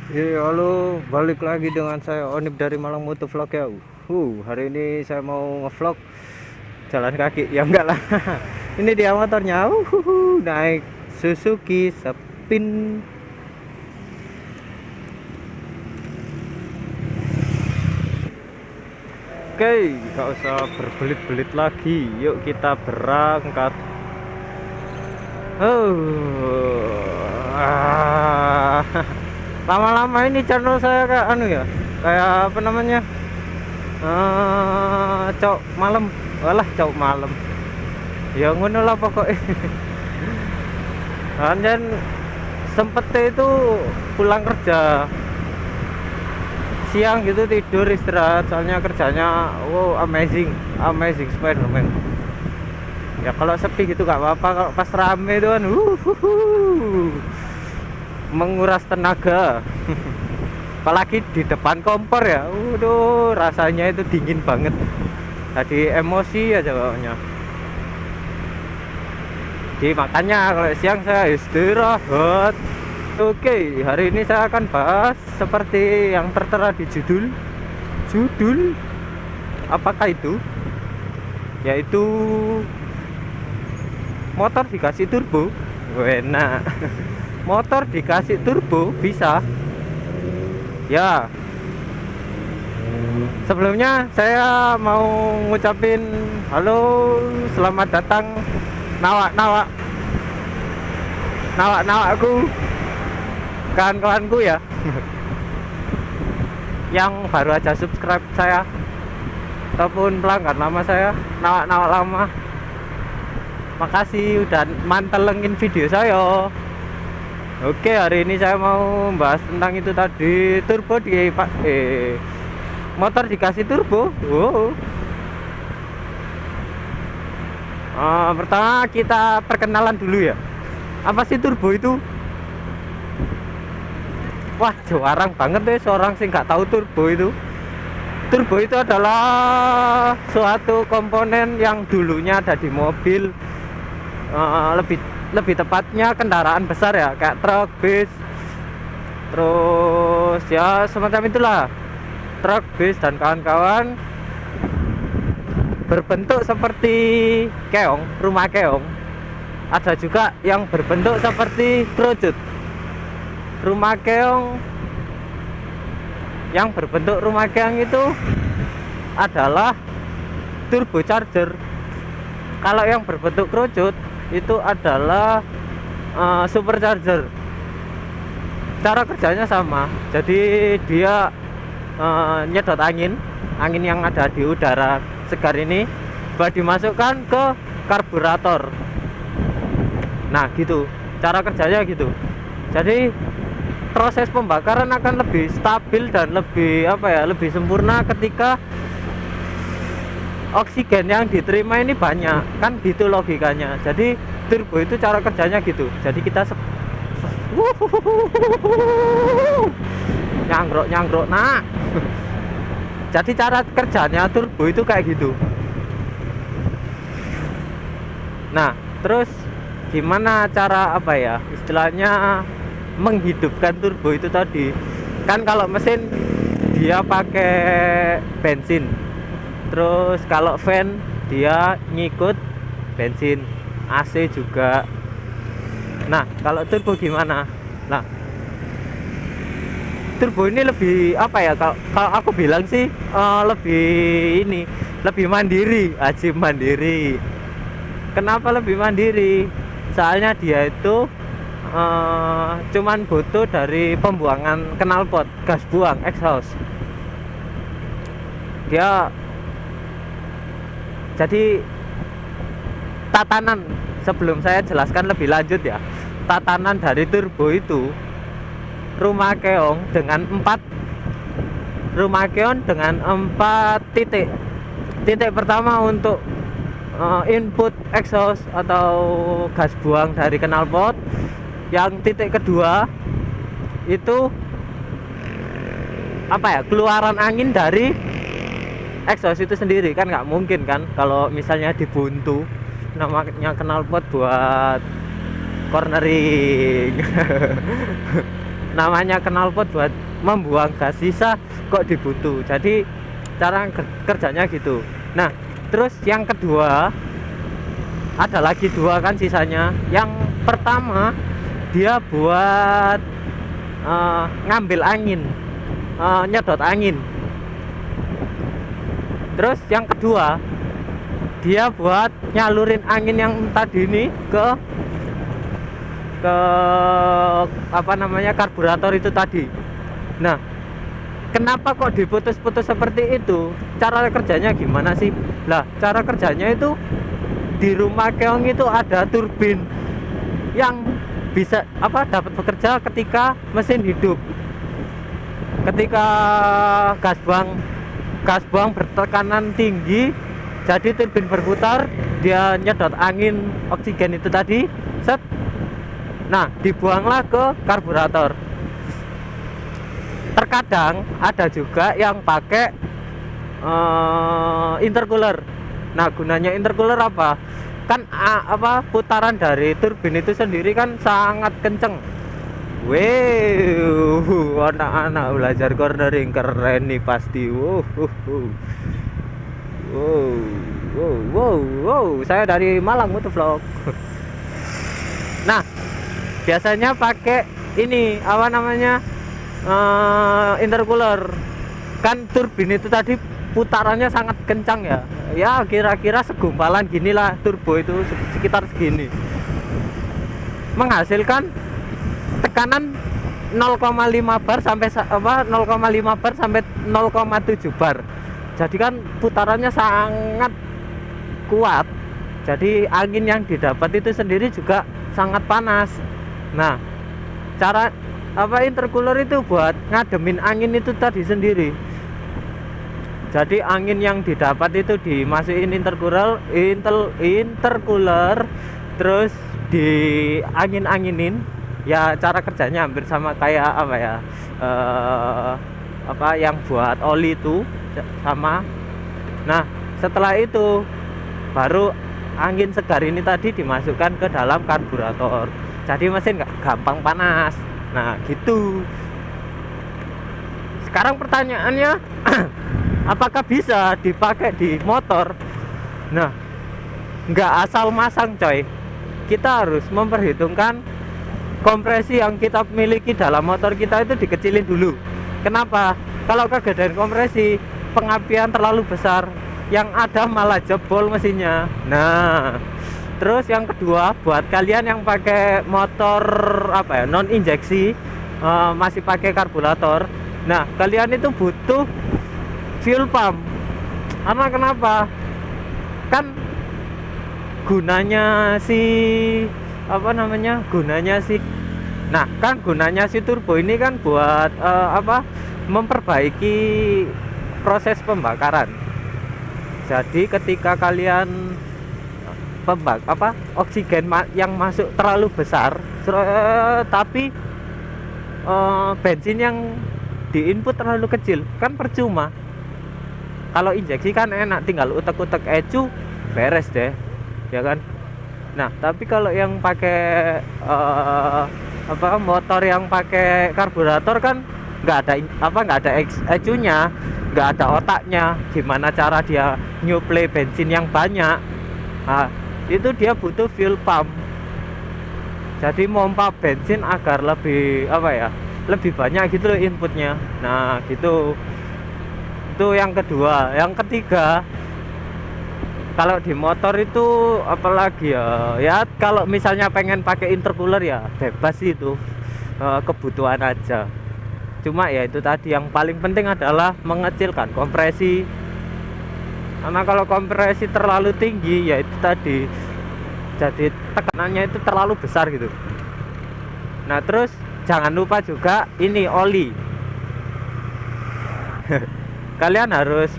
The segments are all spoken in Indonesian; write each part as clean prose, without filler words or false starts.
Halo, balik lagi dengan saya Onip dari Malang Moto Vlog ya. Hari ini saya mau ngevlog jalan kaki. Ya enggak lah. Ini dia motornya. Naik Suzuki Spin. Oke, nggak usah berbelit-belit lagi. Yuk kita berangkat. Ah. Lama-lama ini channel saya kayak anu ya, kayak apa namanya, cok malam. Walah, cok malam ya ngono lah pokoknya. Dan sempet itu pulang kerja siang gitu, tidur istirahat, soalnya kerjanya wow, amazing Spiderman. Ya kalau sepi gitu gak apa-apa, kalau pas rame itu kan menguras tenaga. Apalagi di depan kompor ya, rasanya itu dingin banget, jadi emosi aja pokoknya. Jadi makanya kalau siang saya istirahat. Oke, hari ini saya akan bahas seperti yang tertera di judul apakah itu, yaitu motor dikasih turbo. Enak. Motor dikasih turbo bisa ya. Sebelumnya saya mau ngucapin halo, selamat datang nawakku, kawan-kawanku ya. Yang baru aja subscribe saya ataupun pelanggan lama saya, nawak lama, makasih udah mantelengin video saya. Oke, hari ini saya mau bahas tentang itu tadi, turbo di motor dikasih turbo. Pertama kita perkenalan dulu ya. Apa sih turbo itu? Wah, jarang banget deh seorang sih nggak tahu turbo itu. Turbo itu adalah suatu komponen yang dulunya ada di mobil, lebih tepatnya kendaraan besar ya, kayak truk, bis, terus ya semacam itulah, truk, bis dan kawan-kawan, berbentuk seperti keong, rumah keong. Ada juga yang berbentuk seperti kerucut. Rumah keong, yang berbentuk rumah keong itu adalah turbocharger. Kalau yang berbentuk kerucut itu adalah supercharger. Cara kerjanya sama, jadi dia nyedot angin yang ada di udara segar ini buat dimasukkan ke karburator. Nah gitu cara kerjanya gitu. Jadi proses pembakaran akan lebih stabil dan lebih lebih sempurna ketika oksigen yang diterima ini banyak, kan gitu logikanya. Jadi turbo itu cara kerjanya gitu. Jadi kita nyanggrok nak. Jadi cara kerjanya turbo itu kayak gitu. Nah, terus gimana cara istilahnya menghidupkan turbo itu tadi? Kan kalau mesin dia pakai bensin. Terus kalau fan dia ngikut bensin, AC juga. Nah, kalau turbo gimana? Nah, turbo ini lebih kalau aku bilang sih lebih mandiri, ajib mandiri. Kenapa lebih mandiri? Soalnya dia itu cuman butuh dari pembuangan knalpot, gas buang, exhaust. Dia jadi tatanan, sebelum saya jelaskan lebih lanjut ya, tatanan dari turbo itu rumah keong dengan 4 titik. Titik pertama untuk input exhaust atau gas buang dari knalpot. Yang titik kedua itu keluaran angin dari exhaust itu sendiri. Kan nggak mungkin kan kalau misalnya dibuntu, namanya knalpot buat cornering. namanya knalpot buat membuang gas sisa kok dibutuh. Jadi cara kerjanya gitu. Nah, terus yang kedua ada lagi dua kan sisanya. Yang pertama dia buat ngambil angin, nyedot angin. Terus yang kedua dia buat nyalurin angin yang tadi ini ke apa namanya karburator itu tadi. Nah, kenapa kok diputus-putus seperti itu? Cara kerjanya gimana sih? Lah, cara kerjanya itu di rumah keong itu ada turbin yang bisa dapat bekerja ketika mesin hidup. Ketika gas buang bertekanan tinggi, jadi turbin berputar, dia nyedot angin oksigen itu tadi, set. Nah, dibuanglah ke karburator. Terkadang ada juga yang pakai intercooler. Nah, gunanya intercooler apa? Kan putaran dari turbin itu sendiri kan sangat kenceng. Wow, anak-anak belajar cornering keren nih pasti. Wow. Saya dari Malang Motovlog. Nah, biasanya pakai ini intercooler. Kan turbin itu tadi putarannya sangat kencang ya. Ya kira-kira segumpalan ginilah turbo itu sekitar segini. Menghasilkan tekanan 0,5 bar sampai 0,5 bar sampai 0,7 bar. Jadi kan putarannya sangat kuat. Jadi angin yang didapat itu sendiri juga sangat panas. Nah, cara intercooler itu buat ngademin angin itu tadi sendiri. Jadi angin yang didapat itu dimasukin intercooler terus di angin-anginin. Ya cara kerjanya hampir sama kayak yang buat oli itu sama. Nah, setelah itu baru angin segar ini tadi dimasukkan ke dalam karburator. Jadi mesin nggak gampang panas. Nah, gitu. Sekarang pertanyaannya apakah bisa dipakai di motor? Nah, nggak asal masang coy. Kita harus memperhitungkan kompresi yang kita miliki dalam motor kita itu dikecilin dulu. Kenapa? Kalau kegedean kompresi, pengapian terlalu besar, yang ada malah jebol mesinnya. Nah, terus yang kedua buat kalian yang pakai motor non injeksi, masih pakai karburator. Nah, kalian itu butuh fuel pump. Karena kenapa? Kan gunanya gunanya si turbo ini kan buat memperbaiki proses pembakaran. Jadi ketika kalian oksigen yang masuk terlalu besar, tapi bensin yang diinput terlalu kecil, kan percuma. Kalau injeksi kan enak, tinggal utek-utek ecu beres deh, ya kan. Nah, tapi kalau yang pakai motor yang pakai karburator kan nggak ada ecunya, nggak ada otaknya. Gimana cara dia nyuplai bensin yang banyak? Nah, itu dia butuh fuel pump. Jadi pompa bensin agar lebih lebih banyak gitu loh inputnya. Nah, gitu. Itu yang kedua. Yang ketiga, kalau di motor itu apalagi ya kalau misalnya pengen pakai intercooler ya bebas itu, kebutuhan aja. Cuma ya itu tadi, yang paling penting adalah mengecilkan kompresi. Karena kalau kompresi terlalu tinggi ya itu tadi, jadi tekanannya itu terlalu besar gitu. Nah, terus jangan lupa juga ini oli. Kalian harus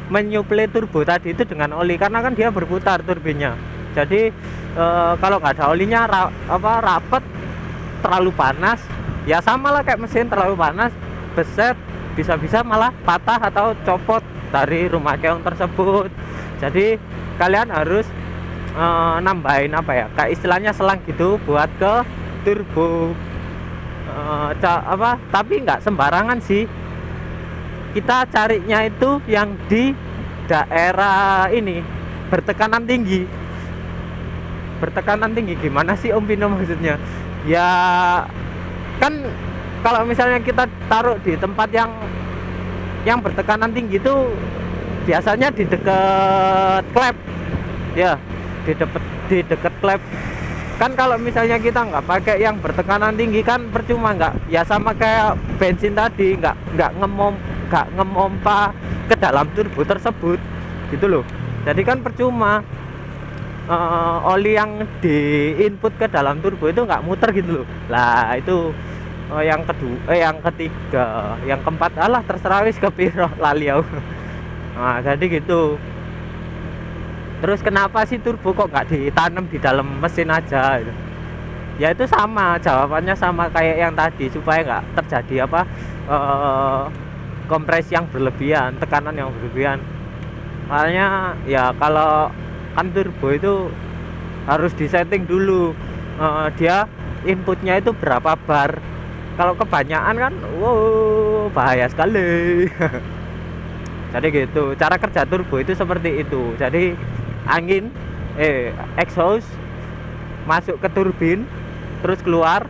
menyuplai turbo tadi itu dengan oli, karena kan dia berputar turbinnya. Jadi kalau nggak ada olinya rapet, terlalu panas, ya sama lah kayak mesin terlalu panas, beset, bisa-bisa malah patah atau copot dari rumah keong tersebut. Jadi kalian harus nambahin kayak istilahnya selang gitu buat ke turbo. Tapi nggak sembarangan sih, kita carinya itu yang di daerah ini bertekanan tinggi. Gimana sih Om Pino maksudnya? Ya kan kalau misalnya kita taruh di tempat yang bertekanan tinggi itu biasanya di dekat klep ya, di dekat klep. Kan kalau misalnya kita nggak pakai yang bertekanan tinggi kan percuma, nggak ya, sama kayak bensin tadi, nggak ngemompa ke dalam turbo tersebut gitu loh. Jadi kan percuma, oli yang di input ke dalam turbo itu nggak muter gitu loh. Lah itu yang ketiga, yang keempat, alah terserah wis kepiro lali aku. Nah jadi gitu. Terus kenapa sih turbo kok nggak ditanam di dalam mesin aja gitu? Ya itu sama, jawabannya sama kayak yang tadi, supaya nggak terjadi kompresi yang berlebihan, tekanan yang berlebihan. Makanya ya kalau kan turbo itu harus disetting dulu, dia inputnya itu berapa bar. Kalau kebanyakan kan wow bahaya sekali. Jadi gitu, cara kerja turbo itu seperti itu. Jadi angin exhaust masuk ke turbin terus keluar,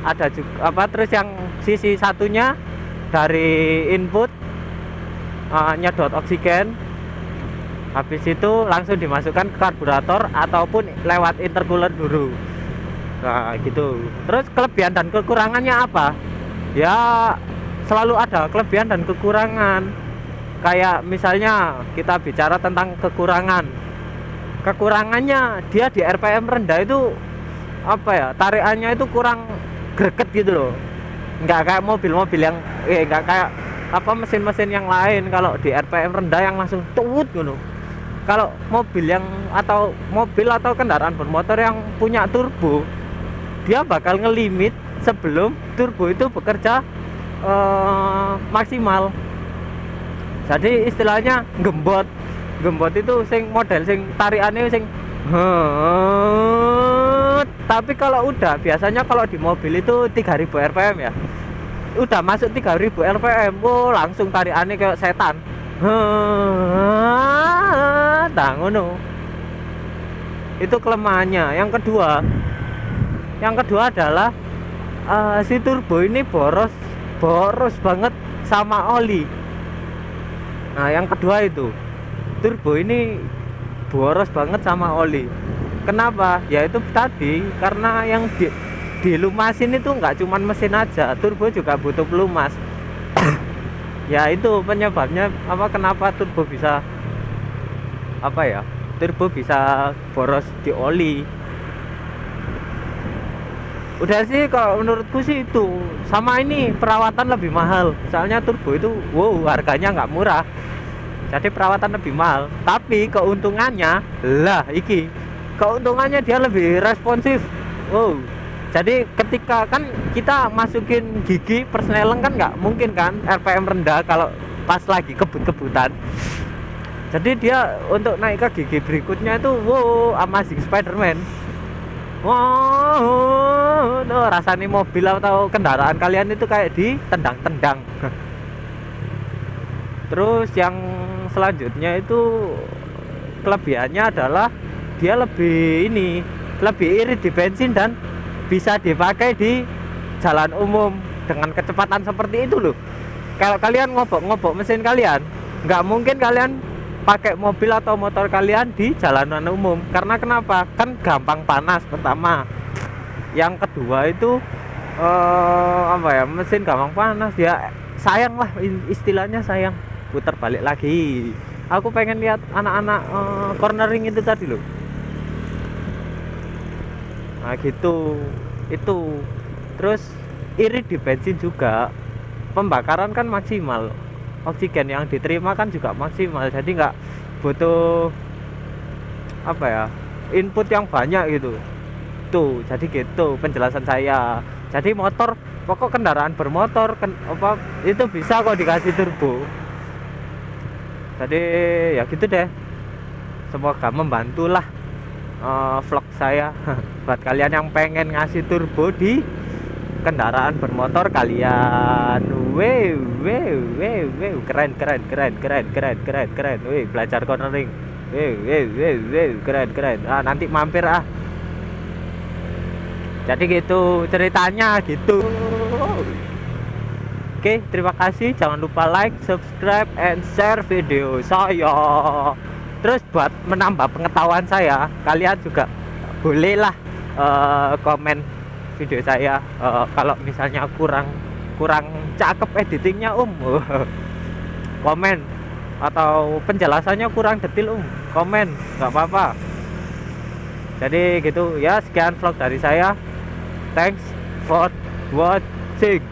ada juga terus yang sisi satunya dari input nyedot oksigen, habis itu langsung dimasukkan ke karburator ataupun lewat intercooler dulu. Nah gitu. Terus kelebihan dan kekurangannya apa? Ya selalu ada kelebihan dan kekurangan. Kayak misalnya kita bicara tentang kekurangannya, dia di RPM rendah itu tarikannya itu kurang greget gitu loh. Nggak kayak mobil-mobil yang nggak kayak mesin-mesin yang lain. Kalau di RPM rendah yang langsung tuut gitu. Kalau mobil atau kendaraan bermotor yang punya turbo, dia bakal ngelimit sebelum turbo itu bekerja maksimal. Jadi istilahnya gembot itu sing model sing tarikannya sing tapi kalau udah biasanya kalau di mobil itu 3000 rpm ya, udah masuk 3000 rpm langsung tarikannya kayak setan. Ngono. Itu kelemahannya. Yang kedua adalah si turbo ini boros banget sama oli. Nah yang kedua itu turbo ini boros banget sama oli. Kenapa? Ya itu tadi, karena yang dilumasin itu nggak cuman mesin aja, turbo juga butuh pelumas. Ya itu penyebabnya kenapa turbo bisa boros di oli. Udah sih, kalau menurutku sih itu. Sama ini perawatan lebih mahal. Soalnya turbo itu harganya nggak murah, jadi perawatan lebih mahal. Tapi keuntungannya keuntungannya dia lebih responsif. Jadi ketika kan kita masukin gigi persneleng kan nggak mungkin kan RPM rendah kalau pas lagi kebut-kebutan. Jadi dia untuk naik ke gigi berikutnya itu Amazing Spider-Man. Rasanya mobil atau kendaraan kalian itu kayak ditendang-tendang. Terus yang selanjutnya itu kelebihannya adalah dia lebih irit di bensin dan bisa dipakai di jalan umum dengan kecepatan seperti itu loh. Kalau kalian ngobok mesin kalian, nggak mungkin kalian pakai mobil atau motor kalian di jalanan umum. Karena kenapa? Kan gampang panas pertama. Yang kedua itu mesin gampang panas, ya sayang lah, istilahnya sayang. Putar balik lagi. Aku pengen lihat anak-anak cornering itu tadi loh. Nah gitu. Itu terus irit di bensin juga, pembakaran kan maksimal, oksigen yang diterima kan juga maksimal, jadi nggak butuh input yang banyak gitu. Tuh jadi gitu penjelasan saya. Jadi pokok kendaraan bermotor itu bisa kok dikasih turbo. Jadi ya gitu deh, semoga membantulah vlog saya buat kalian yang pengen ngasih turbo di kendaraan bermotor kalian. Keren keren keren keren keren keren keren. Belajar cornering. Keren keren. Nanti mampir Jadi gitu ceritanya gitu. Oke, terima kasih. Jangan lupa like, subscribe, and share video saya. Terus buat menambah pengetahuan saya, kalian juga bolehlah komen video saya. Kalau misalnya kurang cakep editingnya komen, atau penjelasannya kurang detail komen, nggak apa-apa. Jadi gitu ya, sekian vlog dari saya. Thanks for watching.